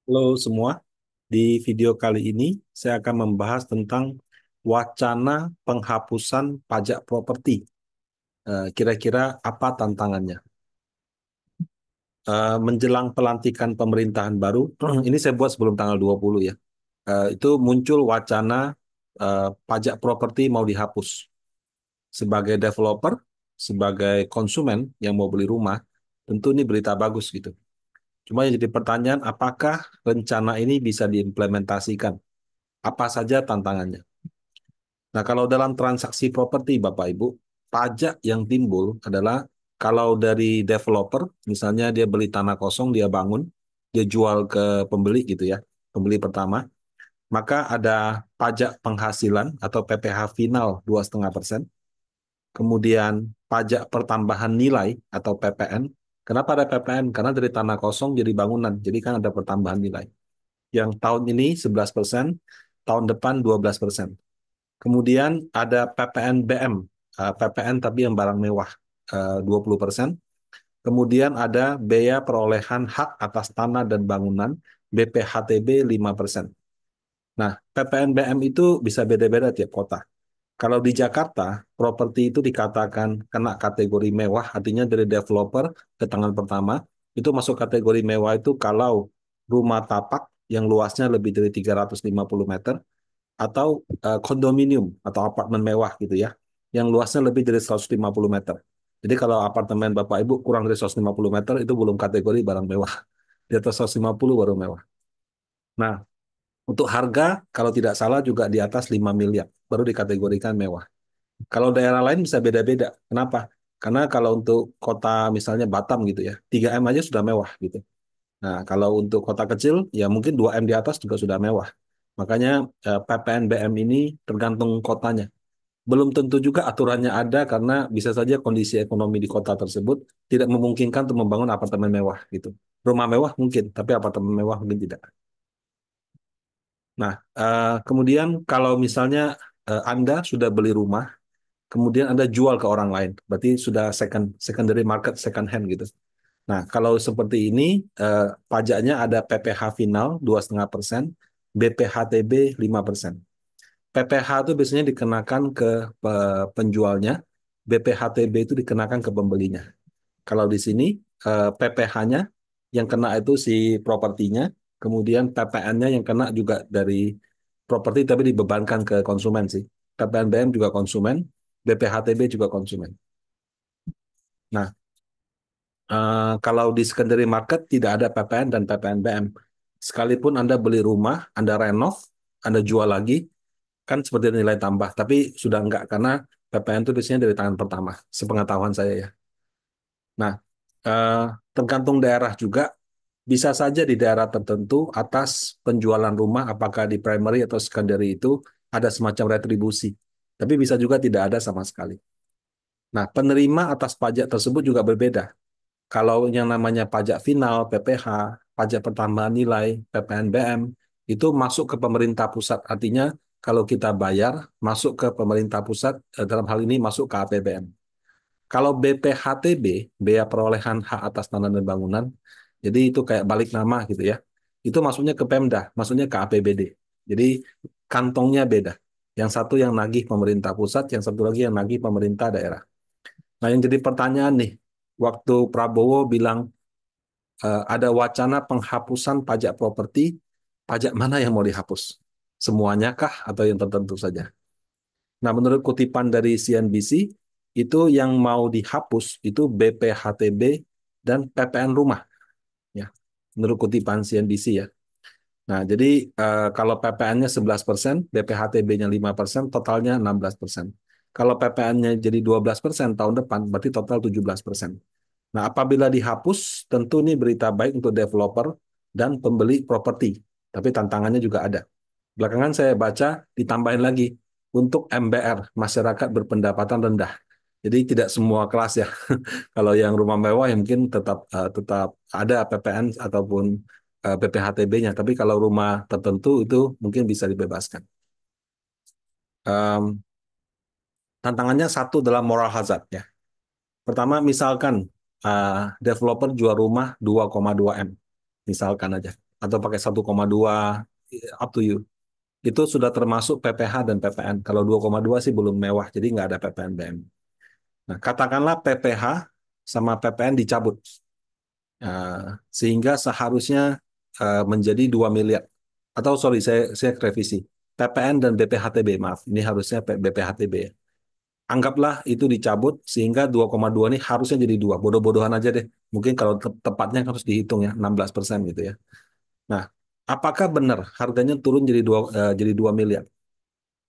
Halo semua, di video kali ini saya akan membahas tentang wacana penghapusan pajak properti. Kira-kira apa tantangannya? Menjelang pelantikan pemerintahan baru, ini saya buat sebelum tanggal 20 ya. Itu muncul wacana pajak properti mau dihapus. Sebagai developer, sebagai konsumen yang mau beli rumah, tentu ini berita bagus gitu. Cuma yang jadi pertanyaan, apakah rencana ini bisa diimplementasikan? Apa saja tantangannya? Nah, kalau dalam transaksi properti, Bapak Ibu, pajak yang timbul adalah kalau dari developer, misalnya dia beli tanah kosong, dia bangun, dia jual ke pembeli gitu ya, pembeli pertama, maka ada pajak penghasilan atau PPh final 2,5%, kemudian pajak pertambahan nilai atau PPN. Kenapa ada PPN? Karena dari tanah kosong jadi bangunan, jadi kan ada pertambahan nilai. Yang tahun ini 11%, tahun depan 12%. Kemudian ada PPNBM, PPN tapi yang barang mewah, 20%. Kemudian ada bea perolehan hak atas tanah dan bangunan, BPHTB 5%. Nah, PPNBM itu bisa beda-beda tiap kota. Kalau di Jakarta, properti itu dikatakan kena kategori mewah, artinya dari developer ke tangan pertama, itu masuk kategori mewah itu kalau rumah tapak yang luasnya lebih dari 350 meter, atau kondominium atau apartemen mewah gitu ya, yang luasnya lebih dari 150 meter. Jadi kalau apartemen Bapak Ibu kurang dari 150 meter itu belum kategori barang mewah. Di atas 150 baru mewah. Nah, untuk harga kalau tidak salah juga di atas 5 miliar baru dikategorikan mewah. Kalau daerah lain bisa beda-beda. Kenapa? Karena kalau untuk kota misalnya Batam gitu ya, 3M aja sudah mewah gitu. Nah, kalau untuk kota kecil, ya mungkin 2M di atas juga sudah mewah. Makanya PPNBM ini tergantung kotanya. Belum tentu juga aturannya ada karena bisa saja kondisi ekonomi di kota tersebut tidak memungkinkan untuk membangun apartemen mewah gitu. Rumah mewah mungkin, tapi apartemen mewah mungkin tidak. Nah, kemudian kalau misalnya Anda sudah beli rumah, kemudian Anda jual ke orang lain, berarti sudah secondary market, second hand gitu. Nah, kalau seperti ini, pajaknya ada PPh final 2,5%, BPHTB 5%. PPh itu biasanya dikenakan ke penjualnya, BPHTB itu dikenakan ke pembelinya. Kalau di sini, PPh-nya yang kena itu si propertinya, kemudian PPN-nya yang kena juga dari properti tapi dibebankan ke konsumen sih. PPNBM juga konsumen, BPHTB juga konsumen. Nah, kalau di secondary market tidak ada PPN dan PPNBM. Sekalipun Anda beli rumah, Anda renov, Anda jual lagi, kan seperti nilai tambah. Tapi sudah enggak, karena PPN itu biasanya dari tangan pertama, sepengetahuan saya ya. Nah, eh, tergantung daerah juga, bisa saja di daerah tertentu atas penjualan rumah, apakah di primary atau secondary itu ada semacam retribusi. Tapi bisa juga tidak ada sama sekali. Nah, penerima atas pajak tersebut juga berbeda. Kalau yang namanya pajak final, PPh, pajak pertambahan nilai, PPNBM, itu masuk ke pemerintah pusat. Artinya kalau kita bayar, masuk ke pemerintah pusat, dalam hal ini masuk ke APBN. Kalau BPHTB, Bea Perolehan Hak Atas Tanah dan Bangunan, jadi itu kayak balik nama gitu ya. Itu masuknya ke Pemda, masuknya ke APBD. Jadi kantongnya beda. Yang satu yang nagih pemerintah pusat, yang satu lagi yang nagih pemerintah daerah. Nah, yang jadi pertanyaan nih, waktu Prabowo bilang ada wacana penghapusan pajak properti, pajak mana yang mau dihapus? Semuanya kah atau yang tertentu saja? Nah, menurut kutipan dari CNBC, itu yang mau dihapus itu BPHTB dan PPN rumah, ya. Menurut kutipan CNBC ya. Nah, jadi kalau PPN-nya 11%, BPHTB-nya 5%, totalnya 16%. Kalau PPN-nya jadi 12% tahun depan, berarti total 17%. Nah, apabila dihapus, tentu ini berita baik untuk developer dan pembeli properti. Tapi tantangannya juga ada. Belakangan saya baca ditambahin lagi untuk MBR, masyarakat berpendapatan rendah. Jadi tidak semua kelas ya. Kalau yang rumah mewah ya mungkin tetap ada PPN ataupun PPHTB-nya. Tapi kalau rumah tertentu itu mungkin bisa dibebaskan. Em, Tantangannya satu dalam moral hazard ya. Pertama, misalkan developer jual rumah 2,2 M, misalkan aja. atau pakai 1,2, up to you. Itu sudah termasuk PPh dan PPN. Kalau 2,2 sih belum mewah, jadi nggak ada PPNBM. Nah, katakanlah PPh sama PPN dicabut. Sehingga seharusnya menjadi 2 miliar. Atau sorry, saya revisi. PPN dan BPHTB, maaf. Ini harusnya BPHTB ya. Anggaplah itu dicabut sehingga 2,2 ini harusnya jadi 2. Bodoh-bodohan aja deh. Mungkin kalau tepatnya harus dihitung ya, 16% gitu ya. Nah, apakah benar harganya turun jadi 2 miliar?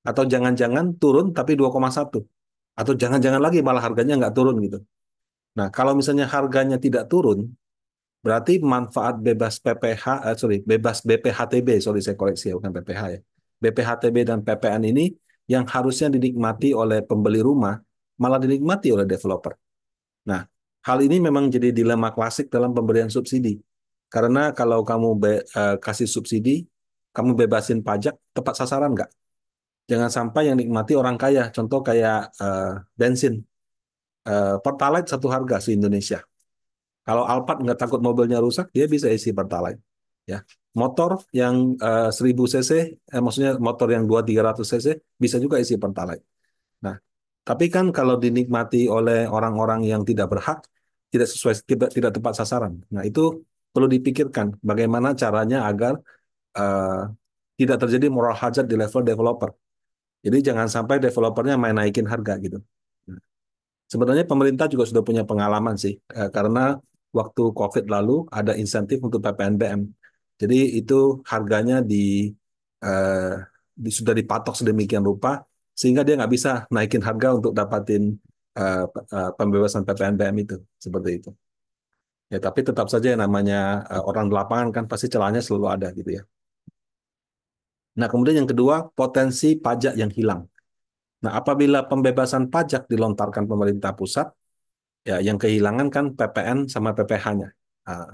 Atau jangan-jangan turun tapi 2,1? Atau jangan-jangan lagi malah harganya nggak turun gitu. Nah, kalau misalnya harganya tidak turun, berarti manfaat bebas PPh, bebas BPHTB, sorry saya koreksi ya, bukan PPh ya. BPHTB dan PPN ini yang harusnya dinikmati oleh pembeli rumah, malah dinikmati oleh developer. Nah, hal ini memang jadi dilema klasik dalam pemberian subsidi. Karena kalau kamu kasih subsidi, kamu bebasin pajak, tepat sasaran nggak? Jangan sampai yang nikmati orang kaya. Contoh kayak bensin. Pertalite satu harga se-Indonesia. Kalau Alphard nggak takut mobilnya rusak, dia bisa isi Pertalite. Ya, motor yang 1000 cc, maksudnya motor yang 200-300 cc, bisa juga isi Pertalite. Nah, tapi kan kalau dinikmati oleh orang-orang yang tidak berhak, tidak sesuai, tidak tepat sasaran. Nah, itu perlu dipikirkan bagaimana caranya agar eh, tidak terjadi moral hazard di level developer. Jadi jangan sampai developernya main naikin harga gitu. Nah, sebenarnya pemerintah juga sudah punya pengalaman sih, karena waktu COVID lalu ada insentif untuk PPNBM. Jadi itu harganya eh, sudah dipatok sedemikian rupa sehingga dia nggak bisa naikin harga untuk dapatin pembebasan PPNBM itu seperti itu. Ya tapi tetap saja yang namanya orang di lapangan kan pasti celahnya selalu ada gitu ya. Nah kemudian yang kedua potensi pajak yang hilang. Nah apabila pembebasan pajak dilontarkan pemerintah pusat, ya yang kehilangan kan PPN sama PPh-nya. Nah,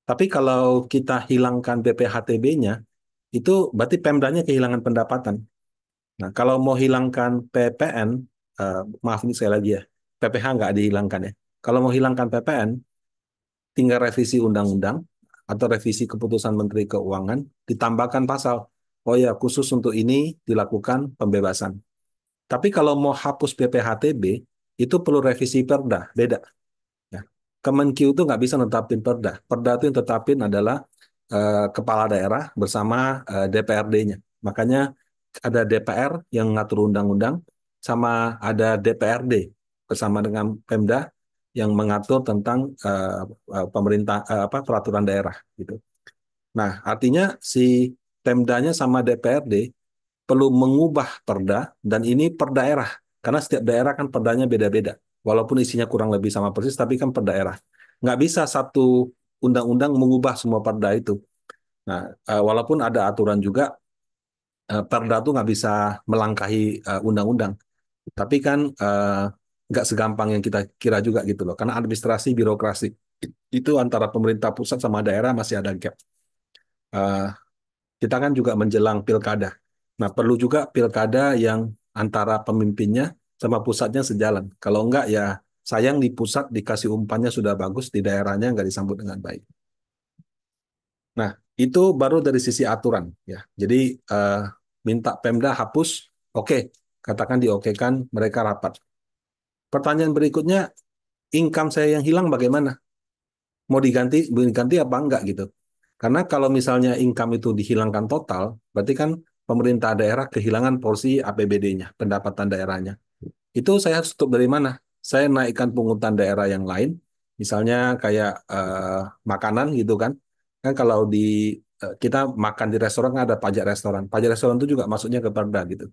tapi kalau kita hilangkan BPHTB-nya, itu berarti Pemdanya kehilangan pendapatan. Nah, kalau mau hilangkan PPN, maaf ini saya lagi ya, PPh nggak dihilangkan ya. Kalau mau hilangkan PPN, tinggal revisi undang-undang atau revisi keputusan Menteri Keuangan, ditambahkan pasal. Oh ya, khusus untuk ini dilakukan pembebasan. Tapi kalau mau hapus BPHTB, itu perlu revisi Perda, beda. Ya. Kemenq itu nggak bisa netapin Perda. Perda itu yang tetapin adalah kepala daerah bersama DPRD-nya. Makanya ada DPR yang ngatur undang-undang, sama ada DPRD bersama dengan Pemda yang mengatur tentang pemerintah apa peraturan daerah gitu. Nah, artinya si Pemdanya sama DPRD perlu mengubah perda dan ini per daerah karena setiap daerah kan perdanya beda-beda. Walaupun isinya kurang lebih sama persis, tapi kan per daerah. Nggak bisa satu undang-undang mengubah semua perda itu. Nah, walaupun ada aturan juga, perda itu nggak bisa melangkahi undang-undang. Tapi kan nggak segampang yang kita kira juga gitu loh. Karena administrasi birokrasi itu antara pemerintah pusat sama daerah masih ada gap. Eh, kita kan juga menjelang pilkada. Nah, perlu juga pilkada yang antara pemimpinnya sama pusatnya sejalan. Kalau enggak ya sayang di pusat dikasih umpannya sudah bagus, di daerahnya nggak disambut dengan baik. Nah, itu baru dari sisi aturan ya. Jadi eh, minta Pemda hapus, oke, katakan diokekan, mereka rapat. Pertanyaan berikutnya, income saya yang hilang bagaimana? Mau diganti apa enggak gitu. Karena kalau misalnya income itu dihilangkan total, berarti kan pemerintah daerah kehilangan porsi APBD-nya, pendapatan daerahnya. Itu saya harus tutup dari mana? Saya naikkan pungutan daerah yang lain, misalnya kayak makanan gitu kan. Kan kalau kita makan di restoran kan ada pajak restoran. Pajak restoran itu juga masuknya ke Perda gitu.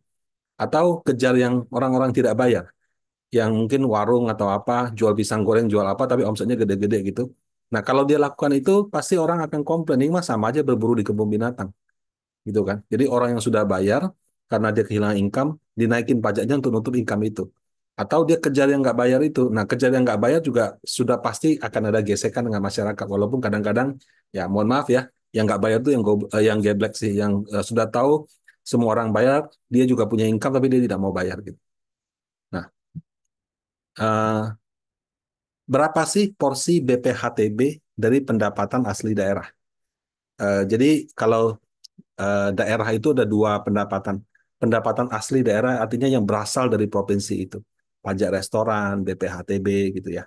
Atau kejar yang orang-orang tidak bayar, yang mungkin warung atau apa, jual pisang goreng, jual apa, tapi omsetnya gede-gede gitu. Nah, kalau dia lakukan itu, pasti orang akan komplain, ini mah sama aja berburu di kebun binatang, gitu kan. Jadi orang yang sudah bayar, karena dia kehilangan income, dinaikin pajaknya untuk nutup income itu. Atau dia kejar yang nggak bayar itu. Nah, kejar yang nggak bayar juga sudah pasti akan ada gesekan dengan masyarakat. Walaupun kadang-kadang, ya mohon maaf ya, yang nggak bayar itu yang geblek sih, yang sudah tahu semua orang bayar, dia juga punya income, tapi dia tidak mau bayar gitu. Nah, eh, berapa sih porsi BPHTB dari pendapatan asli daerah? Jadi kalau daerah itu ada dua pendapatan. Pendapatan asli daerah artinya yang berasal dari provinsi itu. Pajak restoran, BPHTB gitu ya.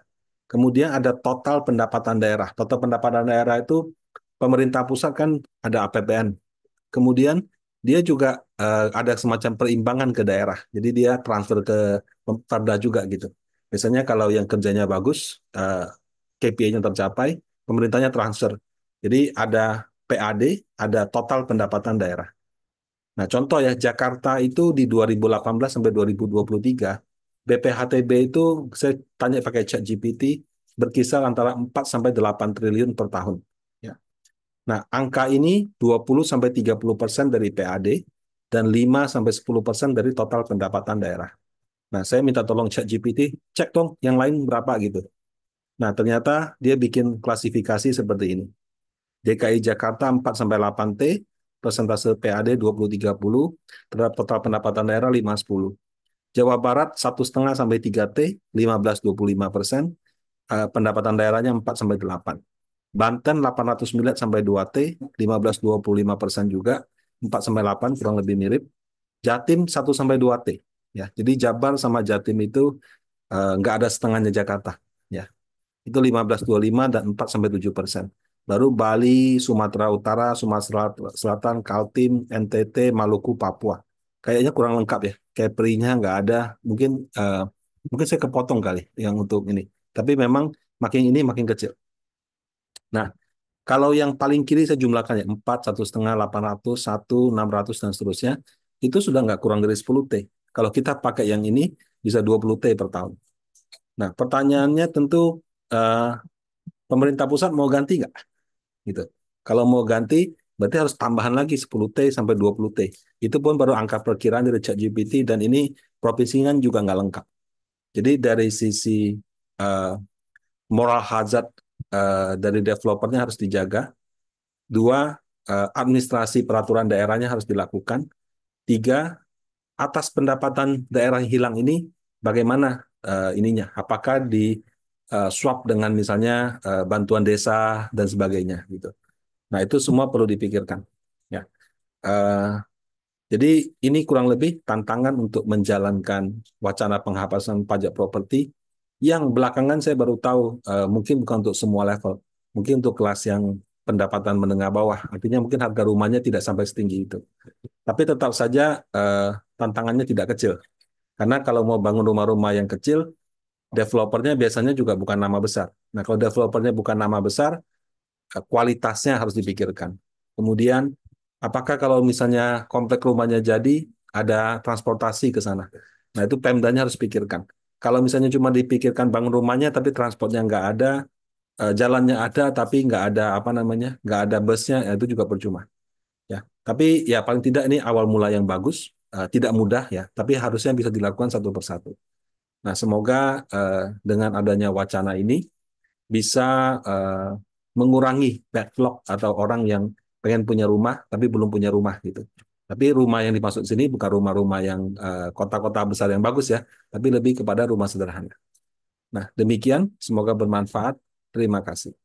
Kemudian ada total pendapatan daerah. Total pendapatan daerah itu pemerintah pusat kan ada APBN. Kemudian dia juga ada semacam perimbangan ke daerah. Jadi dia transfer ke Perda juga gitu. Biasanya kalau yang kerjanya bagus, KPI-nya tercapai, pemerintahnya transfer. Jadi ada PAD, ada total pendapatan daerah. Nah, contoh ya, Jakarta itu di 2018 sampai 2023, BPHTB itu saya tanya pakai ChatGPT, berkisar antara 4 sampai 8 triliun per tahun. Ya. Nah, angka ini 20 sampai 30% dari PAD dan 5 sampai 10% dari total pendapatan daerah. Nah, saya minta tolong ChatGPT, cek dong yang lain berapa gitu. Nah, ternyata dia bikin klasifikasi seperti ini. DKI Jakarta 4 sampai 8 T, persentase PAD 20-30, terhadap total pendapatan daerah 5-10. Jawa Barat 1,5 sampai 3 T, 15-25%, pendapatan daerahnya 4 sampai 8. Banten 809 sampai 2 T, 15-25% juga, 4 sampai 8 kurang lebih mirip. Jatim 1 sampai 2 T. Ya, jadi Jabar sama Jatim itu nggak ada setengahnya Jakarta. Ya, itu 15,25 dan 4 sampai 7%. Baru Bali, Sumatera Utara, Sumatera Selatan, Kaltim, NTT, Maluku, Papua. Kayaknya kurang lengkap ya. Kepri-nya nggak ada. Mungkin mungkin saya kepotong kali yang untuk ini. Tapi memang makin ini makin kecil. Nah, kalau yang paling kiri saya jumlahkan ya 4, 1,5, 800, 1, 600 dan seterusnya. Itu sudah nggak kurang dari 10 T. Kalau kita pakai yang ini bisa 20 T per tahun. Nah, pertanyaannya tentu eh, pemerintah pusat mau ganti nggak? Gitu. Kalau mau ganti, berarti harus tambahan lagi 10 T sampai 20 T. Itu pun baru angka perkiraan dari ChatGPT dan ini provinsi kan juga nggak lengkap. Jadi dari sisi uh, moral hazard dari developernya harus dijaga. Dua, administrasi peraturan daerahnya harus dilakukan. Tiga, atas pendapatan daerah yang hilang ini, bagaimana ininya? Apakah di swap dengan misalnya bantuan desa dan sebagainya gitu. Nah, itu semua perlu dipikirkan. Ya. Eh, jadi ini kurang lebih tantangan untuk menjalankan wacana penghapusan pajak properti yang belakangan saya baru tahu mungkin bukan untuk semua level, mungkin untuk kelas yang pendapatan menengah bawah. Artinya mungkin harga rumahnya tidak sampai setinggi itu. Tapi tetap saja tantangannya tidak kecil. Karena kalau mau bangun rumah-rumah yang kecil, developernya biasanya juga bukan nama besar. Nah, kalau developernya bukan nama besar, kualitasnya harus dipikirkan. Kemudian, apakah kalau misalnya komplek rumahnya jadi, ada transportasi ke sana? Nah, itu Pemdanya harus pikirkan. Kalau misalnya cuma dipikirkan bangun rumahnya, tapi transportnya nggak ada, jalannya ada, tapi nggak ada apa namanya, nggak ada busnya, ya itu juga percuma. Ya, tapi ya paling tidak ini awal mula yang bagus, tidak mudah ya, tapi harusnya bisa dilakukan satu persatu. Nah, semoga dengan adanya wacana ini bisa eh, mengurangi backlog atau orang yang pengen punya rumah tapi belum punya rumah gitu. Tapi rumah yang dimaksud sini bukan rumah-rumah yang kota-kota besar yang bagus ya, tapi lebih kepada rumah sederhana. Nah, demikian semoga bermanfaat. Terima kasih.